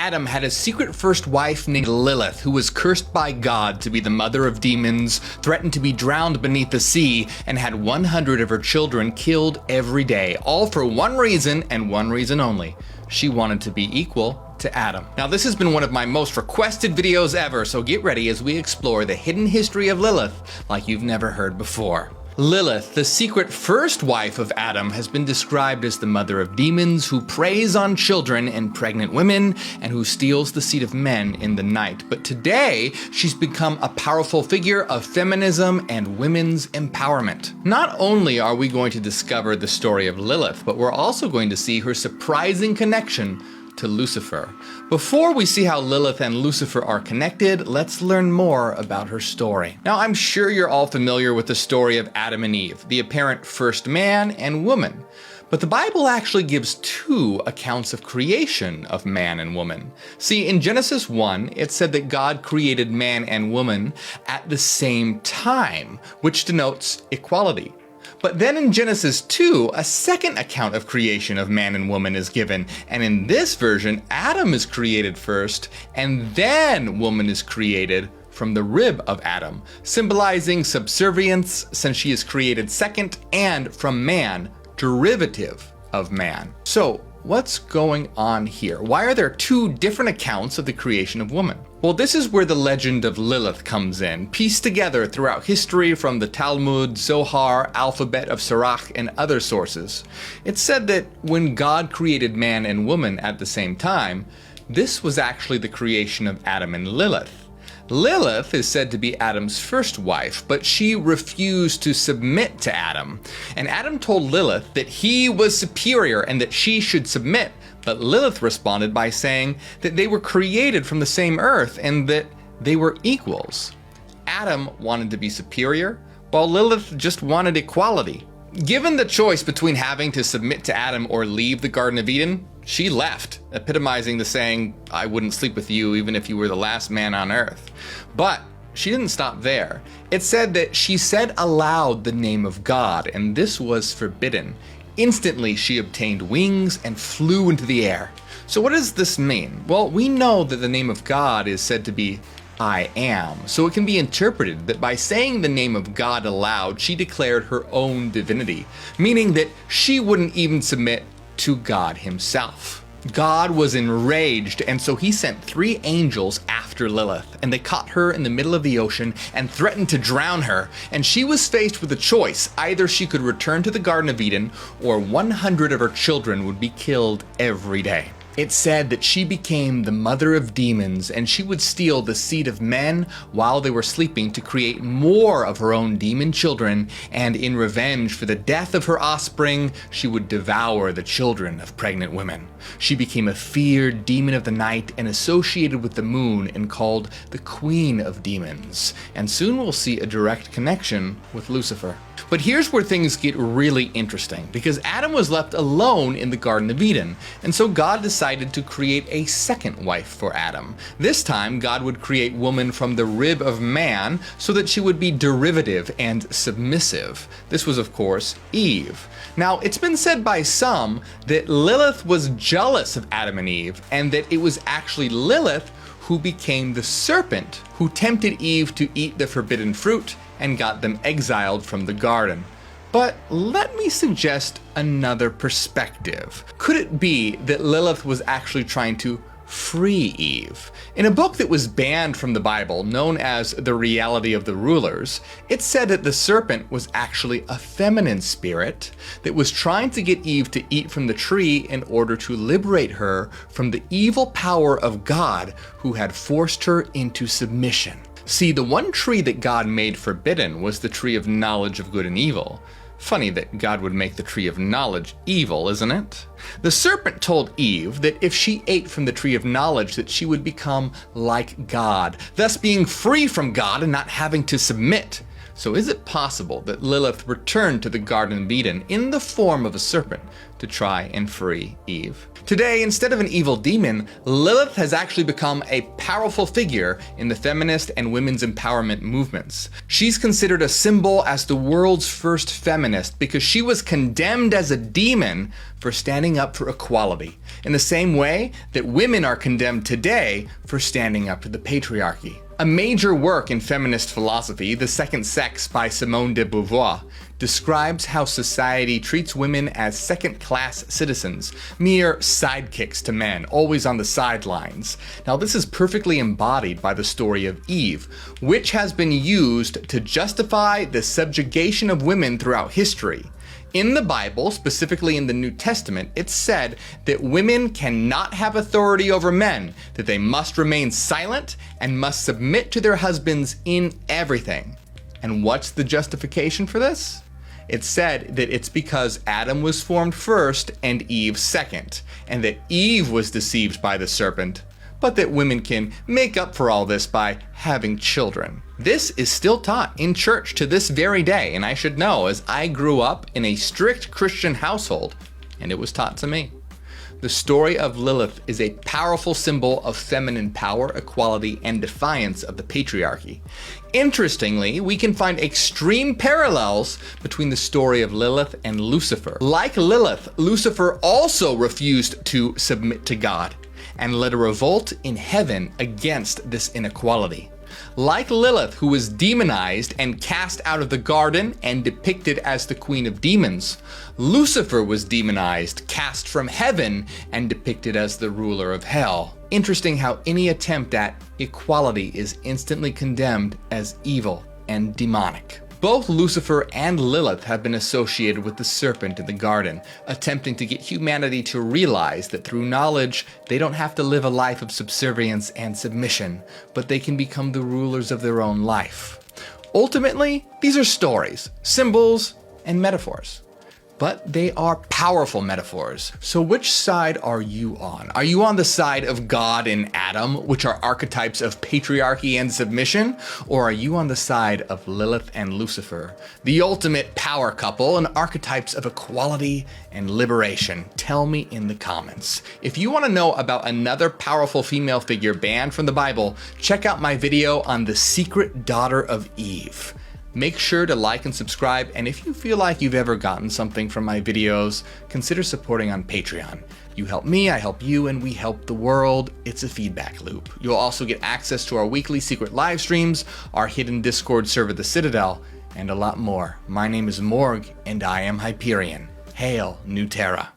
Adam had a secret first wife named Lilith, who was cursed by God to be the mother of demons, threatened to be drowned beneath the sea, and had 100 of her children killed every day, all for one reason and one reason only. She wanted to be equal to Adam. Now, this has been one of my most requested videos ever, so get ready as we explore the hidden history of Lilith like you've never heard before. Lilith, the secret first wife of Adam, has been described as the mother of demons who preys on children and pregnant women and who steals the seed of men in the night. But today, she's become a powerful figure of feminism and women's empowerment. Not only are we going to discover the story of Lilith, but we're also going to see her surprising connection to Lucifer. Before we see how Lilith and Lucifer are connected, let's learn more about her story. Now, I'm sure you're all familiar with the story of Adam and Eve, the apparent first man and woman. But the Bible actually gives two accounts of creation of man and woman. See, in Genesis 1, it said that God created man and woman at the same time, which denotes equality. But then in Genesis 2, a second account of creation of man and woman is given, and in this version, Adam is created first, and then woman is created from the rib of Adam, symbolizing subservience since she is created second, and from man, derivative of man. So, what's going on here? Why are there two different accounts of the creation of woman? Well, this is where the legend of Lilith comes in, pieced together throughout history from the Talmud, Zohar, Alphabet of Sirach, and other sources. It's said that when God created man and woman at the same time, this was actually the creation of Adam and Lilith. Lilith is said to be Adam's first wife, but she refused to submit to Adam. And Adam told Lilith that he was superior and that she should submit, but Lilith responded by saying that they were created from the same earth and that they were equals. Adam wanted to be superior, while Lilith just wanted equality. Given the choice between having to submit to Adam or leave the Garden of Eden, she left, epitomizing the saying, "I wouldn't sleep with you even if you were the last man on earth." But she didn't stop there. It said that she said aloud the name of God, and this was forbidden. Instantly, she obtained wings and flew into the air. So what does this mean? Well, we know that the name of God is said to be I am, so it can be interpreted that by saying the name of God aloud, she declared her own divinity, meaning that she wouldn't even submit to God himself. God was enraged, and so he sent 3 angels after Lilith, and they caught her in the middle of the ocean and threatened to drown her, and she was faced with a choice. Either she could return to the Garden of Eden, or 100 of her children would be killed every day. It said that she became the mother of demons, and she would steal the seed of men while they were sleeping to create more of her own demon children, and in revenge for the death of her offspring, she would devour the children of pregnant women. She became a feared demon of the night and associated with the moon and called the Queen of Demons. And soon we'll see a direct connection with Lucifer. But here's where things get really interesting, because Adam was left alone in the Garden of Eden, and so God decided to create a second wife for Adam. This time, God would create woman from the rib of man so that she would be derivative and submissive. This was, of course, Eve. Now, it's been said by some that Lilith was jealous of Adam and Eve, and that it was actually Lilith who became the serpent who tempted Eve to eat the forbidden fruit and got them exiled from the garden. But let me suggest another perspective. Could it be that Lilith was actually trying to free Eve? In a book that was banned from the Bible, known as The Reality of the Rulers, it said that the serpent was actually a feminine spirit that was trying to get Eve to eat from the tree in order to liberate her from the evil power of God who had forced her into submission. See, the one tree that God made forbidden was the tree of knowledge of good and evil. Funny that God would make the tree of knowledge evil, isn't it? The serpent told Eve that if she ate from the tree of knowledge that she would become like God, thus being free from God and not having to submit. So is it possible that Lilith returned to the Garden of Eden in the form of a serpent to try and free Eve? Today, instead of an evil demon, Lilith has actually become a powerful figure in the feminist and women's empowerment movements. She's considered a symbol as the world's first feminist because she was condemned as a demon for standing up for equality, in the same way that women are condemned today for standing up to the patriarchy. A major work in feminist philosophy, The Second Sex by Simone de Beauvoir, describes how society treats women as second-class citizens, mere sidekicks to men, always on the sidelines. Now, this is perfectly embodied by the story of Eve, which has been used to justify the subjugation of women throughout history. In the Bible, specifically in the New Testament, it's said that women cannot have authority over men, that they must remain silent and must submit to their husbands in everything. And what's the justification for this? It's said that it's because Adam was formed first and Eve second, and that Eve was deceived by the serpent, but that women can make up for all this by having children. This is still taught in church to this very day, and I should know as I grew up in a strict Christian household, and it was taught to me. The story of Lilith is a powerful symbol of feminine power, equality, and defiance of the patriarchy. Interestingly, we can find extreme parallels between the story of Lilith and Lucifer. Like Lilith, Lucifer also refused to submit to God and led a revolt in heaven against this inequality. Like Lilith, who was demonized and cast out of the garden and depicted as the queen of demons, Lucifer was demonized, cast from heaven, and depicted as the ruler of hell. Interesting how any attempt at equality is instantly condemned as evil and demonic. Both Lucifer and Lilith have been associated with the serpent in the garden, attempting to get humanity to realize that through knowledge, they don't have to live a life of subservience and submission, but they can become the rulers of their own life. Ultimately, these are stories, symbols, and metaphors. But they are powerful metaphors. So which side are you on? Are you on the side of God and Adam, which are archetypes of patriarchy and submission? Or are you on the side of Lilith and Lucifer, the ultimate power couple and archetypes of equality and liberation? Tell me in the comments. If you want to know about another powerful female figure banned from the Bible, check out my video on the secret daughter of Eve. Make sure to like and subscribe, and if you feel like you've ever gotten something from my videos, consider supporting on Patreon. You help me, I help you, and we help the world. It's a feedback loop. You'll also get access to our weekly secret live streams, our hidden Discord server, The Citadel, and a lot more. My name is Morg, and I am Hyperion. Hail, New Terra.